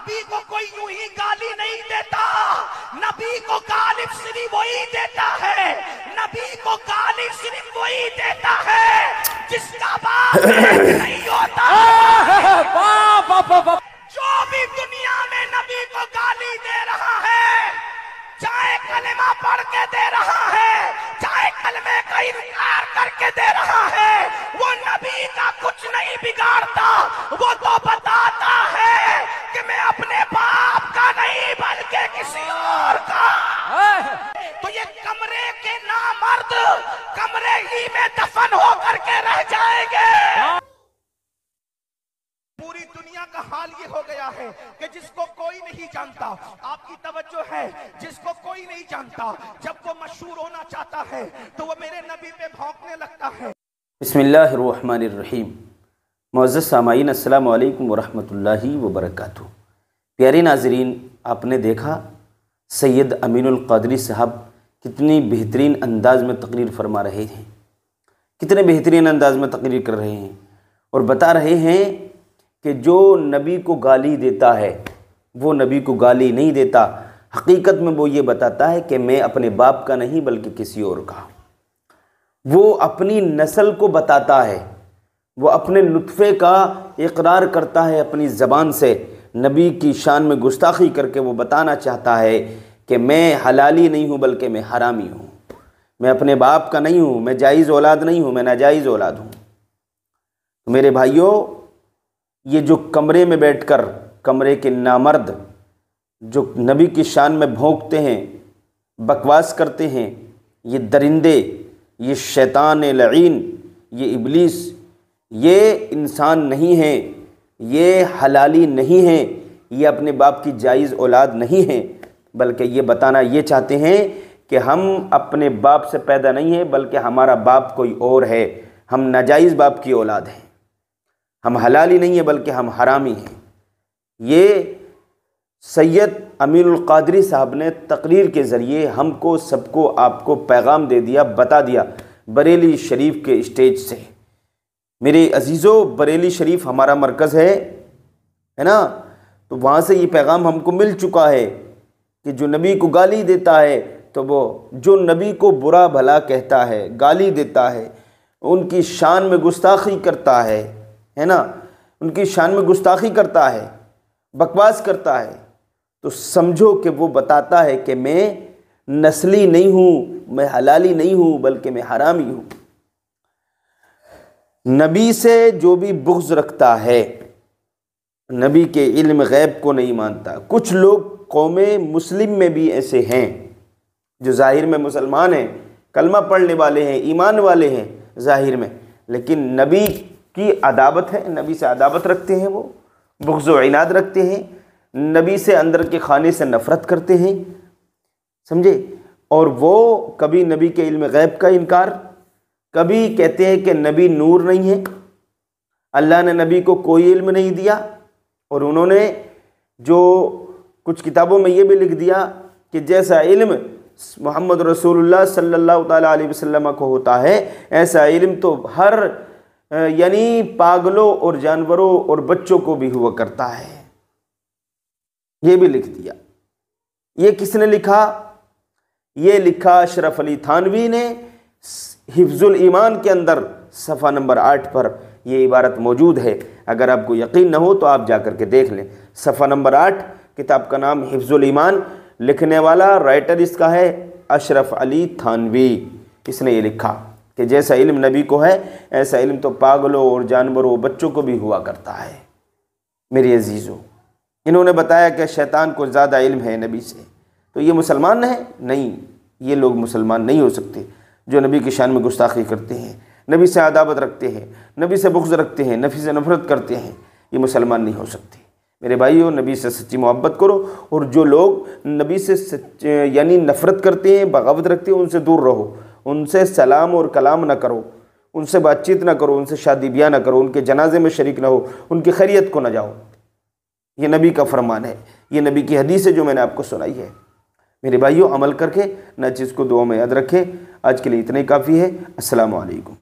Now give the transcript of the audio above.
नबी को कोई यूं ही गाली नहीं देता, नबी को गाली सिर्फ वही देता है, नबी को गाली सिर्फ वही देता है जिसका बाप नहीं होता। जो भी दुनिया में नबी को गाली दे रहा है, चाहे कलमा पढ़ के दे रहा है, चाहे कलमे का इनकार करके दे रहा है, वो नबी का कुछ नहीं बिगाड़ता। वो तो बताता है कि मैं अपने बाप का नहीं बल्कि किसी और का। तो ये कमरे के नामर्द कमरे ही में दफन होकर के रह जाएंगे। पूरी दुनिया का हाल ये हो गया है कि जिसको कोई नहीं जानता, आपकी तवज्जो है, जिसको कोई नहीं जानता, जब वो मशहूर होना चाहता है तो वो मेरे नबी पे भौंकने लगता है। बिस्मिल्लाहिर्रहमानिर्रहीम। मुअज़्ज़ज़ सामाईन, अस्सलामु अलैकुम वरहमतुल्लाहि वबरकातुहू। प्यारे नाज़रीन, आपने देखा सैयद अमीनुल क़ादरी साहब कितनी बेहतरीन अंदाज़ में तकरीर फरमा रहे हैं, कितने बेहतरीन अंदाज़ में तकरीर कर रहे हैं और बता रहे हैं कि जो नबी को गाली देता है वो नबी को गाली नहीं देता। हकीकत में वो ये बताता है कि मैं अपने बाप का नहीं बल्कि किसी और का। वो अपनी नस्ल को बताता है, वो अपने नुत्फ़े का इकरार करता है अपनी ज़बान से। नबी की शान में गुस्ताखी करके वो बताना चाहता है कि मैं हलाली नहीं हूँ बल्कि मैं हरामी हूँ, मैं अपने बाप का नहीं हूँ, मैं जायज़ औलाद नहीं हूँ, मैं नाजायज़ औलाद हूँ। तो मेरे भाइयों, ये जो कमरे में बैठकर कमरे के नामर्द जो नबी की शान में भौंकते हैं, बकवास करते हैं, ये दरिंदे, ये शैतान लईन, ये इब्लीस, ये इंसान नहीं है, ये हलाली नहीं है, ये अपने बाप की जायज़ औलाद नहीं है, बल्कि ये बताना ये चाहते हैं कि हम अपने बाप से पैदा नहीं हैं बल्कि हमारा बाप कोई और है, हम नाजायज़ बाप की औलाद हैं, हम हलाली नहीं है बल्कि हम हरामी हैं। ये सैयद अमीनुल क़ादरी साहब ने तकरीर के ज़रिए हमको सबको आपको पैगाम दे दिया, बता दिया बरेली शरीफ के स्टेज से। मेरे अजीज़ों, बरेली शरीफ हमारा मरकज़ है ना, तो वहाँ से ये पैगाम हमको मिल चुका है कि जो नबी को गाली देता है, तो वो जो नबी को बुरा भला कहता है, गाली देता है, उनकी शान में गुस्ताखी करता है ना, उनकी शान में गुस्ताखी करता है, बकवास करता है, तो समझो कि वो बताता है कि मैं नस्ली नहीं हूँ, मैं हलाली नहीं हूँ बल्कि मैं हरामी हूँ। नबी से जो भी बुग़्ज़ रखता है, नबी के इल्म गैब को नहीं मानता। कुछ लोग कौमे मुस्लिम में भी ऐसे हैं जो ज़ाहिर में मुसलमान हैं, कलमा पढ़ने वाले हैं, ईमान वाले हैं ज़ाहिर में, लेकिन नबी की अदावत है, नबी से अदावत रखते हैं, वो बुग़्ज़ व इनाद रखते हैं, नबी से अंदर के खाने से नफ़रत करते हैं, समझे। और वो कभी नबी के इल्म गैब का इनकार, कभी कहते हैं कि नबी नूर नहीं है, अल्लाह ने नबी को कोई इल्म नहीं दिया। और उन्होंने जो कुछ किताबों में ये भी लिख दिया कि जैसा इल्म मोहम्मद रसूलुल्लाह सल्लल्लाहु ताला अलैहि वसल्लम को होता है, ऐसा इल्म तो हर यानी पागलों और जानवरों और बच्चों को भी हुआ करता है, ये भी लिख दिया। ये किसने लिखा? ये लिखा अशरफ अली थानवी ने हिफ्जुल ईमान के अंदर सफ़ा नंबर 8 पर ये इबारत मौजूद है। अगर आपको यकीन न हो तो आप जाकर के देख लें। सफ़ा नंबर 8, किताब का नाम हिफ्जुल ईमान, लिखने वाला राइटर इसका है अशरफ अली थानवी। इसने ये लिखा कि जैसा इल्म नबी को है ऐसा इल्म तो पागलों और जानवरों बच्चों को भी हुआ करता है। मेरे अजीज़ों, इन्होंने बताया कि शैतान को ज़्यादा इल्म है नबी से, तो ये मुसलमान है? नहीं, ये लोग मुसलमान नहीं हो सकते जो नबी की शान में गुस्ताखी करते हैं, नबी से अदावत रखते हैं, नबी से बुग़्ज़ रखते हैं, नबी से नफ़रत करते हैं, ये मुसलमान नहीं हो सकते। मेरे भाइयों, नबी से सच्ची मोहब्बत करो, और जो लोग नबी से यानी नफ़रत करते हैं, बगावत रखते हैं, उनसे दूर रहो, उनसे सलाम और कलाम ना करो, उनसे बातचीत ना करो, उनसे शादी ब्याह ना करो, उनके जनाजे में शरीक ना हो, उनकी खैरियत को ना जाओ। ये नबी का फरमान है, ये नबी की हदीस है जो मैंने आपको सुनाई है। मेरे भाइयों, अमल करके न चीज़ को दुआ में याद रखें। आज के लिए इतना ही काफ़ी है। अस्सलामु अलैकुम।